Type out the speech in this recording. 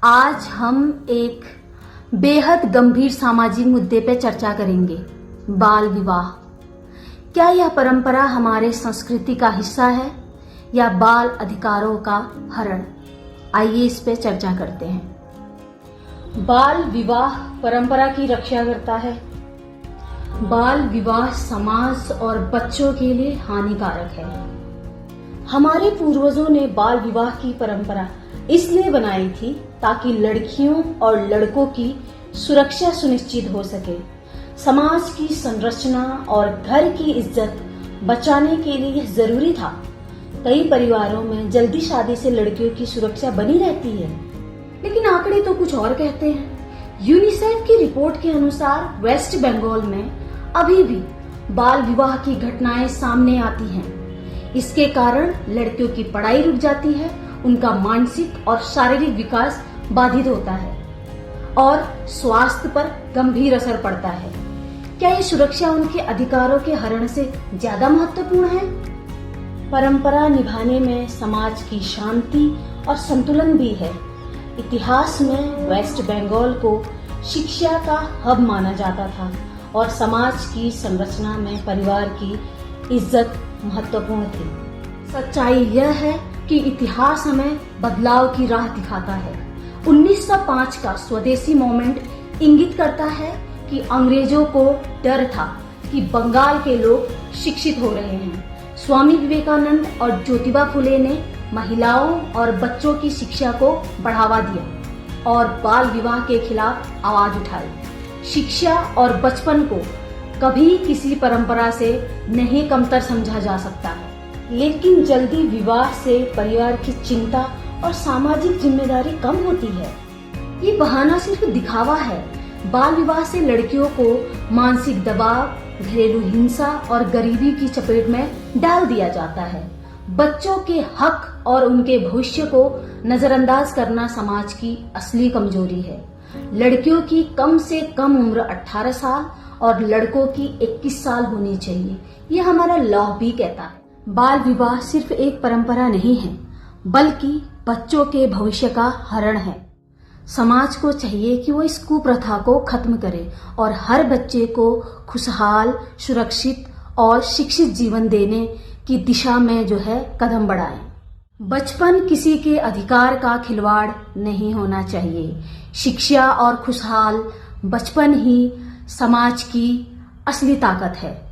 आज हम एक बेहद गंभीर सामाजिक मुद्दे पर चर्चा करेंगे। बाल विवाह। क्या यह परंपरा हमारे संस्कृति का हिस्सा है या बाल अधिकारों का हरण? आइए इस पे चर्चा करते हैं। बाल विवाह परंपरा की रक्षा करता है। बाल विवाह समाज और बच्चों के लिए हानिकारक है। हमारे पूर्वजों ने बाल विवाह की परंपरा इसलिए बनाई थी ताकि लड़कियों और लड़कों की सुरक्षा सुनिश्चित हो सके। समाज की संरचना और घर की इज्जत बचाने के लिए यह जरूरी था। कई परिवारों में जल्दी शादी से लड़कियों की सुरक्षा बनी रहती है, लेकिन आंकड़े तो कुछ और कहते हैं। यूनिसेफ की रिपोर्ट के अनुसार वेस्ट बंगाल में अभी भी बाल विवाह की घटनाएं सामने आती हैं। इसके कारण लड़कियों की पढ़ाई रुक जाती है, उनका मानसिक और शारीरिक विकास बाधित होता है और स्वास्थ्य पर गंभीर असर पड़ता है। क्या ये सुरक्षा उनके अधिकारों के हरण से ज्यादा महत्वपूर्ण है? परंपरा निभाने में समाज की शांति और संतुलन भी है। इतिहास में वेस्ट बंगाल को शिक्षा का हब माना जाता था और समाज की संरचना में परिवार की इज्जत महत्वपूर्ण थी। सच्चाई यह है कि इतिहास हमें बदलाव की राह दिखाता है। 1905 का स्वदेशी मूवमेंट इंगित करता है कि अंग्रेजों को डर था कि बंगाल के लोग शिक्षित हो रहे हैं। स्वामी विवेकानंद और ज्योतिबा फुले ने महिलाओं और बच्चों की शिक्षा को बढ़ावा दिया और बाल विवाह के खिलाफ आवाज उठाई। शिक्षा और बचपन को कभी किसी परंपरा से नहीं कमतर समझा जा सकता, लेकिन जल्दी विवाह से परिवार की चिंता और सामाजिक जिम्मेदारी कम होती है। ये बहाना सिर्फ दिखावा है। बाल विवाह से लड़कियों को मानसिक दबाव, घरेलू हिंसा और गरीबी की चपेट में डाल दिया जाता है। बच्चों के हक और उनके भविष्य को नजरअंदाज करना समाज की असली कमजोरी है। लड़कियों की कम से कम उम्र 18 साल और लड़कों की 21 साल होनी चाहिए, ये हमारा लॉ भी कहता है। बाल विवाह सिर्फ एक परंपरा नहीं है, बल्कि बच्चों के भविष्य का हरण है। समाज को चाहिए कि वो इस कुप्रथा को खत्म करे और हर बच्चे को खुशहाल, सुरक्षित और शिक्षित जीवन देने की दिशा में कदम बढ़ाए। बचपन किसी के अधिकार का खिलवाड़ नहीं होना चाहिए। शिक्षा और खुशहाल बचपन ही समाज की असली ताकत है।